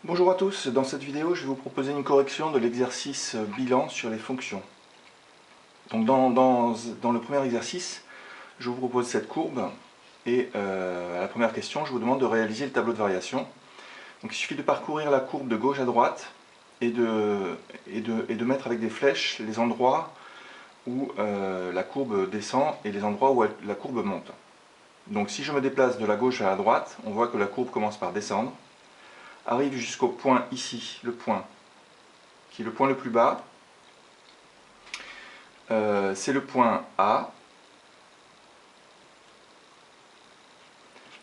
Bonjour à tous, dans cette vidéo je vais vous proposer une correction de l'exercice bilan sur les fonctions. Donc dans le premier exercice, je vous propose cette courbe et à la première question je vous demande de réaliser le tableau de variation. Donc il suffit de parcourir la courbe de gauche à droite et de mettre avec des flèches les endroits où la courbe descend et les endroits où la courbe monte. Donc si je me déplace de la gauche à la droite, on voit que la courbe commence par descendre, arrive jusqu'au point ici, le point, qui est le point le plus bas. C'est le point A,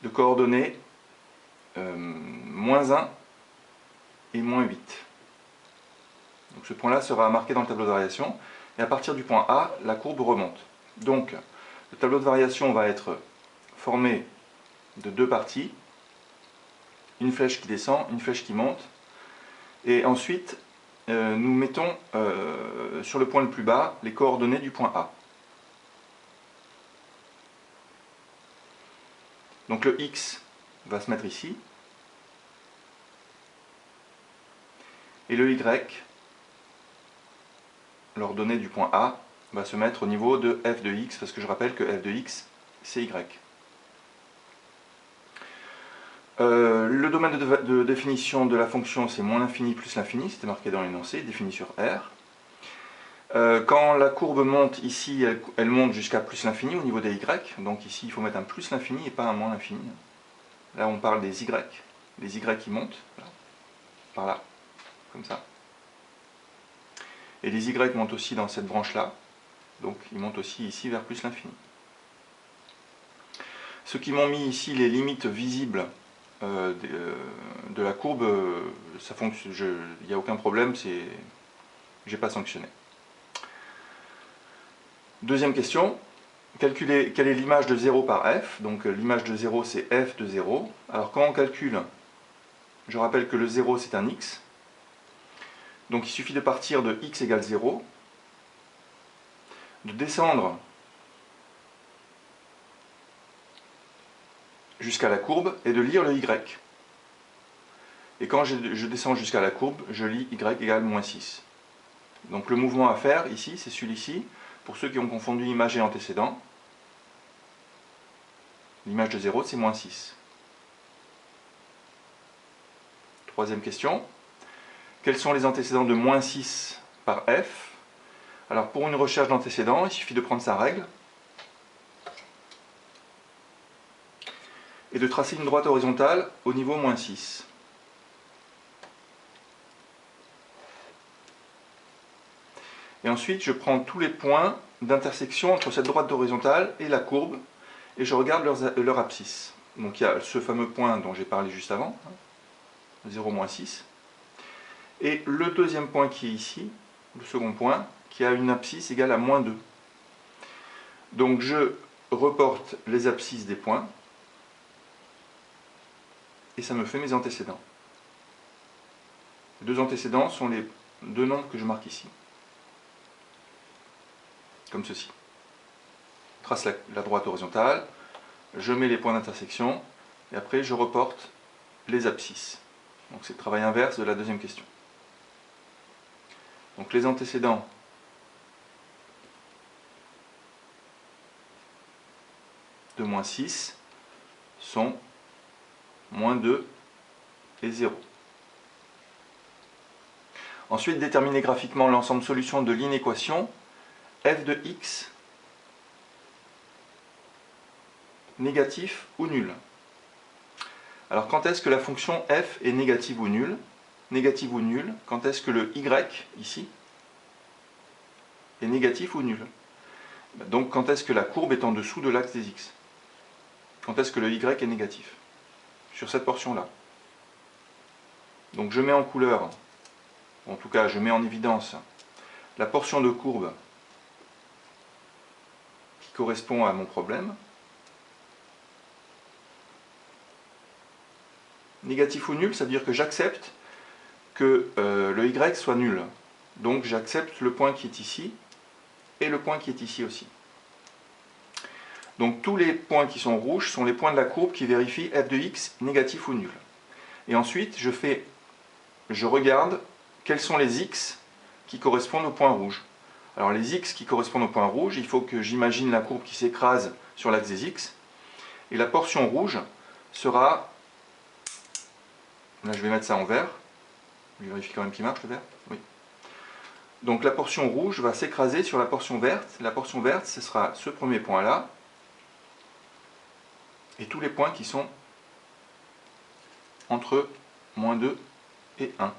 de coordonnées -1 et -8. Donc ce point-là sera marqué dans le tableau de variation, et à partir du point A, la courbe remonte. Donc le tableau de variation va être formé de deux parties, une flèche qui descend, une flèche qui monte, et ensuite nous mettons sur le point le plus bas les coordonnées du point A. Donc le X va se mettre ici, et le Y, l'ordonnée du point A, va se mettre au niveau de f de x, parce que je rappelle que f de x, c'est y. Le domaine de définition de la fonction, c'est moins l'infini plus l'infini, c'était marqué dans l'énoncé, défini sur R. Quand la courbe monte ici, elle monte jusqu'à plus l'infini au niveau des y, donc ici il faut mettre un plus l'infini et pas un moins l'infini. Là on parle des y qui montent, là, par là, comme ça. Et les y montent aussi dans cette branche-là, donc ils montent aussi ici vers plus l'infini. Ceux qui m'ont mis ici les limites visibles de la courbe, ça fonctionne, il n'y a aucun problème, j'ai pas sanctionné. Deuxième question, calculer quelle est l'image de 0 par f. Donc l'image de 0 c'est f de 0. Alors quand on calcule, je rappelle que le 0 c'est un x. Donc il suffit de partir de x égale 0, de descendre jusqu'à la courbe et de lire le y. Et quand je descends jusqu'à la courbe, je lis y égale -6. Donc le mouvement à faire ici, c'est celui-ci. Pour ceux qui ont confondu image et antécédent, l'image de 0 c'est -6. Troisième question, quels sont les antécédents de -6 par f? Alors pour une recherche d'antécédents, il suffit de prendre sa règle et de tracer une droite horizontale au niveau -6. Et ensuite, je prends tous les points d'intersection entre cette droite horizontale et la courbe, et je regarde leur abscisse. Donc il y a ce fameux point dont j'ai parlé juste avant, 0, -6, et le deuxième point qui est ici, le second point, qui a une abscisse égale à -2. Donc je reporte les abscisses des points, et ça me fait mes antécédents. Les deux antécédents sont les deux nombres que je marque ici. Comme ceci. Je trace la droite horizontale, je mets les points d'intersection, et après je reporte les abscisses. Donc c'est le travail inverse de la deuxième question. Donc les antécédents de -6 sont -2 et 0. Ensuite, déterminer graphiquement l'ensemble solution de l'inéquation f de x négatif ou nul. Alors quand est-ce que la fonction f est négative ou nulle? Négative ou nulle, quand est-ce que le y, ici, est négatif ou nul? Donc quand est-ce que la courbe est en dessous de l'axe des x? Quand est-ce que le y est négatif? Sur cette portion-là. Donc je mets en couleur, en tout cas je mets en évidence, la portion de courbe qui correspond à mon problème. Négatif ou nul, ça veut dire que j'accepte que le y soit nul. Donc j'accepte le point qui est ici et le point qui est ici aussi. Donc tous les points qui sont rouges sont les points de la courbe qui vérifient f de x négatif ou nul. Et ensuite je fais je regarde quels sont les x qui correspondent au point rouge. Alors les x qui correspondent au point rouge, il faut que j'imagine la courbe qui s'écrase sur l'axe des x. Et la portion rouge sera... Là je vais mettre ça en vert. Je vérifie quand même qu'il marche le vert. Oui. Donc la portion rouge va s'écraser sur la portion verte. La portion verte, ce sera ce premier point-là. Et tous les points qui sont entre -2 et 1.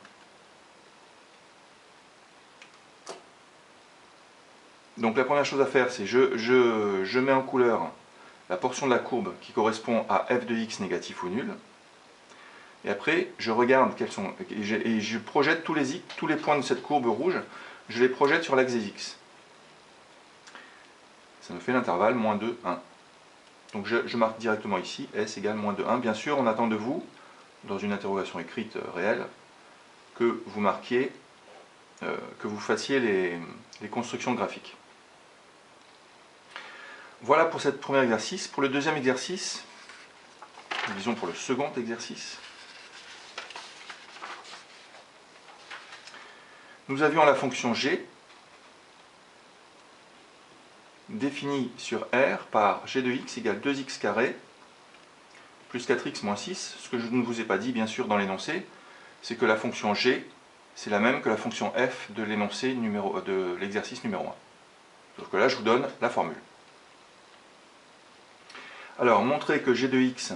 Donc la première chose à faire, c'est je mets en couleur la portion de la courbe qui correspond à f de x négatif ou nul. Et après, je regarde quels sont, et je projette tous les points de cette courbe rouge, je les projette sur l'axe des x. Ça me fait l'intervalle -2, 1. Donc je marque directement ici, s égale -2, 1. Bien sûr, on attend de vous, dans une interrogation écrite réelle, que vous marquiez, que vous fassiez les constructions graphiques. Voilà pour ce premier exercice. Pour le deuxième exercice, disons pour le second exercice, nous avions la fonction g définie sur R par g de x égale 2x carré plus 4x moins 6. Ce que je ne vous ai pas dit, bien sûr, dans l'énoncé, c'est que la fonction g, c'est la même que la fonction f de l'énoncé de l'exercice numéro 1. Sauf que là, je vous donne la formule. Alors, montrer que g de x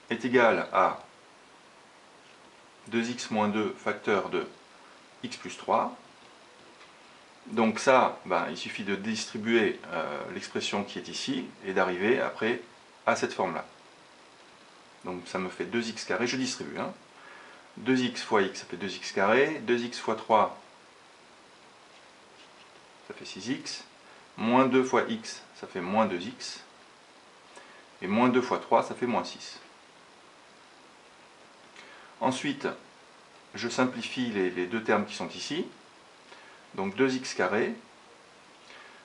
est égal à 2x moins 2 facteur de x plus 3. Donc ça, il suffit de distribuer l'expression qui est ici et d'arriver après à cette forme-là. Donc ça me fait 2x carré, je distribue. 2x fois x, ça fait 2x carré. 2x fois 3, ça fait 6x. Moins 2 fois x, ça fait moins 2x. Et moins 2 fois 3, ça fait moins 6. Ensuite, je simplifie les deux termes qui sont ici. Donc 2x carré.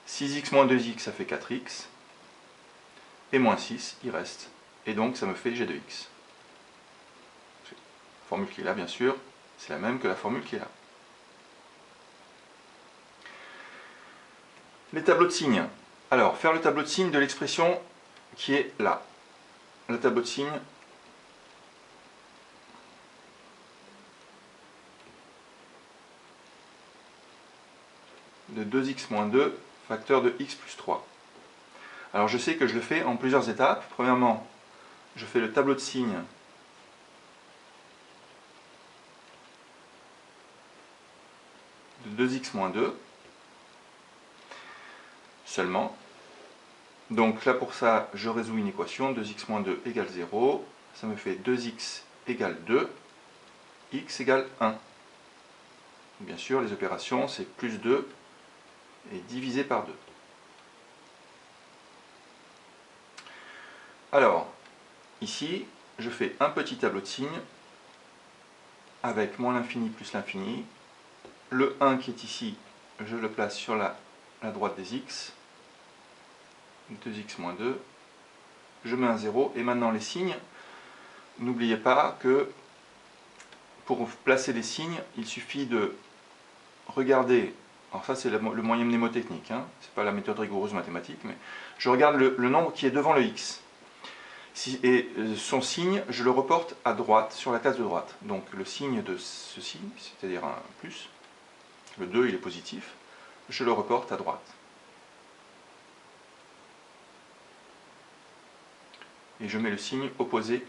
6x moins 2x, ça fait 4x. Et moins 6, il reste. Et donc ça me fait g de x. La formule qui est là, bien sûr, c'est la même que la formule qui est là. Les tableaux de signes. Alors, faire le tableau de signes de l'expression qui est là. Le tableau de signes de 2x moins 2 facteur de x plus 3. Alors je sais que je le fais en plusieurs étapes. Premièrement, je fais le tableau de signes de 2x moins 2 seulement. Donc là pour ça, je résous une équation, 2x moins 2 égale 0. Ça me fait 2x égale 2, x égale 1. Bien sûr, les opérations, c'est plus 2 et divisé par 2. Alors, ici, je fais un petit tableau de signes avec moins l'infini plus l'infini. Le 1 qui est ici, je le place sur la droite des x. 2x moins 2. Je mets un 0. Et maintenant les signes, n'oubliez pas que pour placer les signes, il suffit de regarder. Alors ça c'est le moyen mnémotechnique, c'est pas la méthode rigoureuse mathématique, mais je regarde le nombre qui est devant le x. Et son signe, je le reporte à droite, sur la case de droite. Donc le signe de ceci, c'est-à-dire un plus, le 2 il est positif, je le reporte à droite. Et je mets le signe opposé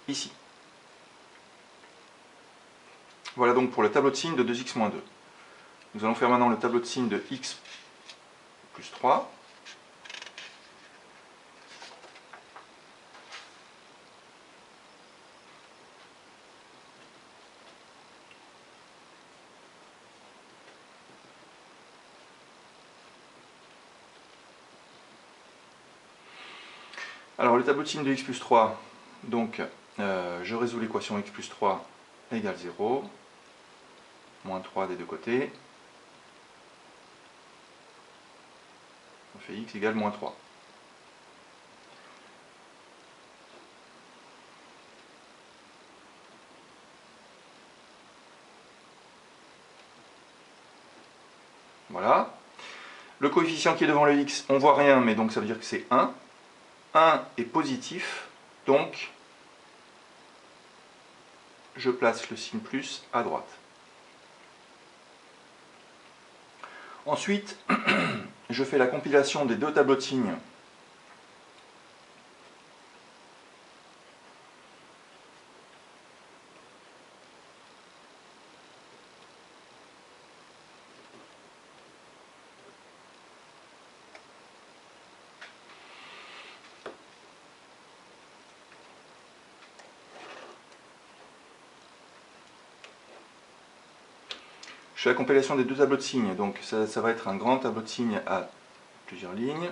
ici. Voilà donc pour le tableau de signes de 2x moins 2. Nous allons faire maintenant le tableau de signes de x plus 3. Alors le tableau de signes de x plus 3, donc je résous l'équation x plus 3 égale 0, moins 3 des deux côtés, ça fait x égale moins 3. Voilà. Le coefficient qui est devant le x, on ne voit rien, mais donc ça veut dire que c'est 1. 1 est positif, donc je place le signe plus à droite. Ensuite, je fais la compilation des deux tableaux de signes. Je fais la compilation des deux tableaux de signes, donc ça va être un grand tableau de signes à plusieurs lignes.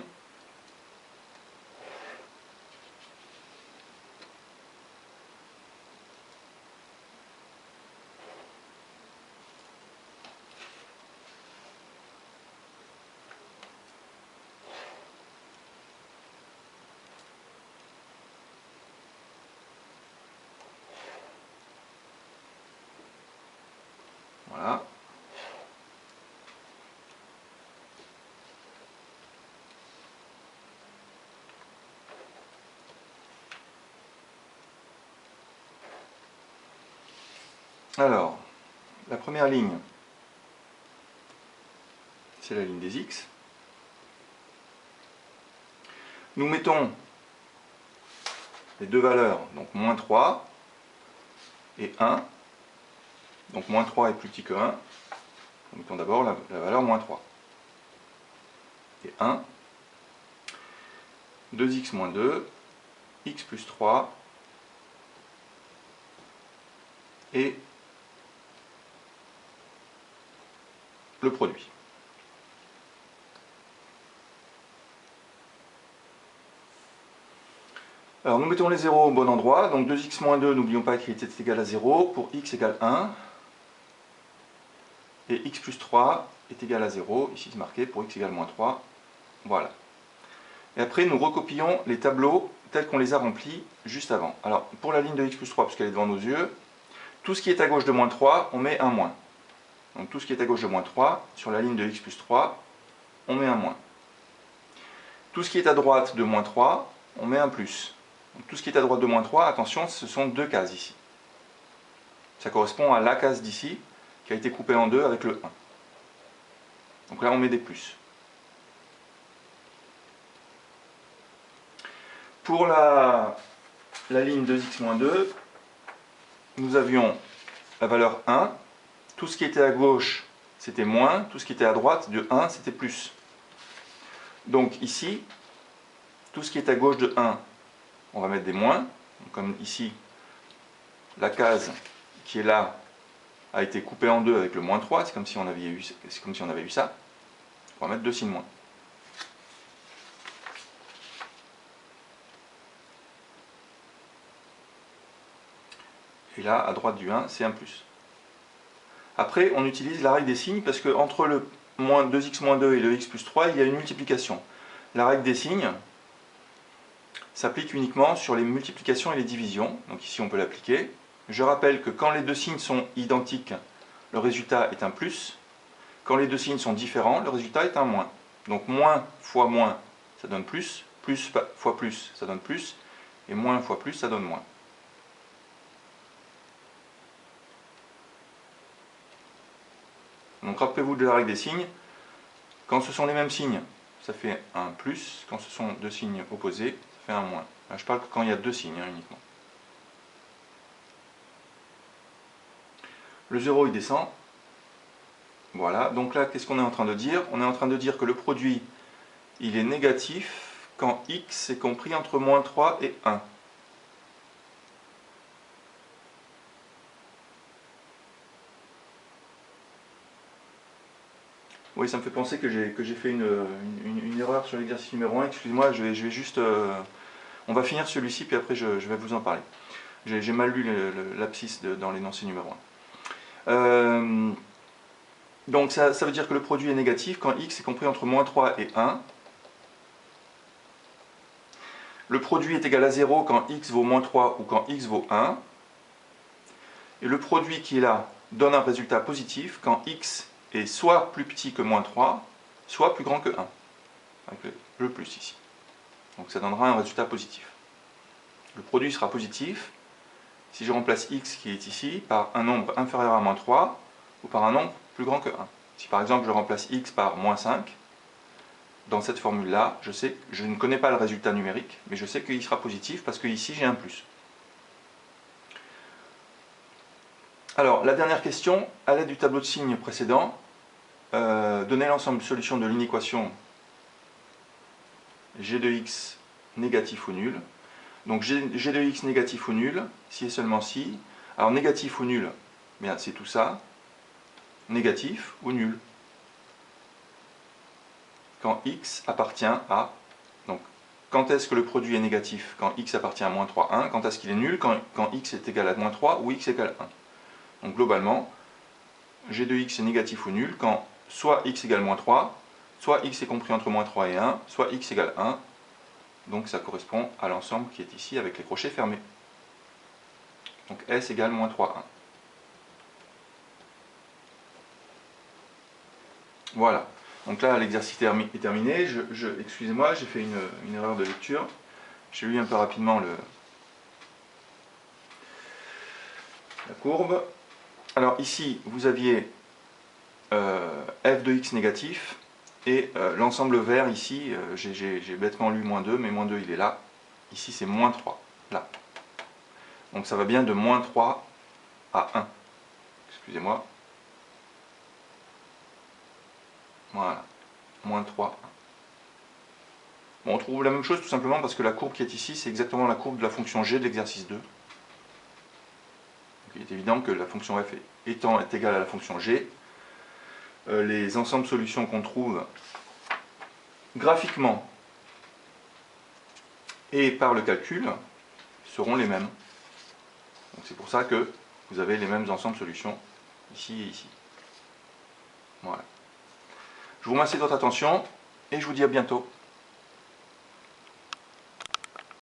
Voilà. Alors, la première ligne, c'est la ligne des x. Nous mettons les deux valeurs, donc moins 3 et 1. Donc moins 3 est plus petit que 1. Nous mettons d'abord la valeur moins 3. Et 1. 2x moins 2, x plus 3, et le produit. Alors nous mettons les zéros au bon endroit, donc 2x moins 2, n'oublions pas qu'il était égal à 0, pour x égale 1, et x plus 3 est égal à 0, ici c'est marqué pour x égale moins 3, voilà. Et après nous recopions les tableaux tels qu'on les a remplis juste avant. Alors pour la ligne de x plus 3, puisqu'elle est devant nos yeux, tout ce qui est à gauche de moins 3, on met un moins. Donc tout ce qui est à gauche de moins 3, sur la ligne de x plus 3, on met un moins. Tout ce qui est à droite de moins 3, on met un plus. Donc tout ce qui est à droite de moins 3, attention, ce sont deux cases ici. Ça correspond à la case d'ici, qui a été coupée en deux avec le 1. Donc là, on met des plus. Pour la ligne 2x moins 2, nous avions la valeur 1. Tout ce qui était à gauche, c'était moins. Tout ce qui était à droite, de 1, c'était plus. Donc ici, tout ce qui est à gauche de 1, on va mettre des moins. Donc, comme ici, la case qui est là a été coupée en deux avec le moins 3. C'est comme si on avait eu ça. On va mettre deux signes moins. Et là, à droite du 1, c'est un plus. Après, on utilise la règle des signes parce que entre le moins 2x moins 2 et le x plus 3, il y a une multiplication. La règle des signes s'applique uniquement sur les multiplications et les divisions. Donc ici, on peut l'appliquer. Je rappelle que quand les deux signes sont identiques, le résultat est un plus. Quand les deux signes sont différents, le résultat est un moins. Donc moins fois moins, ça donne plus. Plus fois plus, ça donne plus. Et moins fois plus, ça donne moins. Donc rappelez-vous de la règle des signes. Quand ce sont les mêmes signes, ça fait un plus. Quand ce sont deux signes opposés, ça fait un moins. Là, je parle que quand il y a deux signes uniquement. Le 0 il descend. Voilà, donc là qu'est-ce qu'on est en train de dire? On est en train de dire que le produit il est négatif quand x est compris entre moins 3 et 1. Oui, ça me fait penser que j'ai fait une erreur sur l'exercice numéro 1. Excusez-moi, je vais juste... on va finir celui-ci, puis après je vais vous en parler. J'ai mal lu l'abscisse dans l'énoncé numéro 1. Donc ça veut dire que le produit est négatif quand x est compris entre moins 3 et 1. Le produit est égal à 0 quand x vaut moins 3 ou quand x vaut 1. Et le produit qui est là donne un résultat positif quand x est soit plus petit que moins 3, soit plus grand que 1, avec le plus ici. Donc ça donnera un résultat positif. Le produit sera positif si je remplace x qui est ici par un nombre inférieur à moins 3 ou par un nombre plus grand que 1. Si par exemple je remplace x par moins 5, dans cette formule-là, je ne connais pas le résultat numérique, mais je sais qu'il sera positif parce que ici j'ai un plus. Alors, la dernière question, à l'aide du tableau de signes précédent, donner l'ensemble de solutions de l'inéquation g de x négatif ou nul. Donc g de x négatif ou nul, si et seulement si. Alors négatif ou nul, bien c'est tout ça. Négatif ou nul. Quand x appartient à... Donc, quand est-ce que le produit est négatif? Quand x appartient à moins 3, 1. Quand est-ce qu'il est nul? Quand x est égal à moins 3 ou x égale 1. Donc globalement, g de x est négatif ou nul quand soit x égale moins 3, soit x est compris entre moins 3 et 1, soit x égale 1. Donc ça correspond à l'ensemble qui est ici avec les crochets fermés. Donc S égale moins 3, 1. Voilà. Donc là, l'exercice est terminé. Excusez-moi, j'ai fait une erreur de lecture. J'ai lu un peu rapidement la courbe. Alors ici, vous aviez f de x négatif, et l'ensemble vert ici, j'ai bêtement lu moins 2, mais moins 2 il est là. Ici c'est moins 3, là. Donc ça va bien de moins 3 à 1. Excusez-moi. Voilà. Moins 3, 1. Bon, on trouve la même chose tout simplement parce que la courbe qui est ici, c'est exactement la courbe de la fonction g de l'exercice 2. Donc, il est évident que la fonction f étant égale à la fonction g, les ensembles solutions qu'on trouve graphiquement et par le calcul seront les mêmes. Donc c'est pour ça que vous avez les mêmes ensembles solutions ici et ici. Voilà. Je vous remercie de votre attention et je vous dis à bientôt.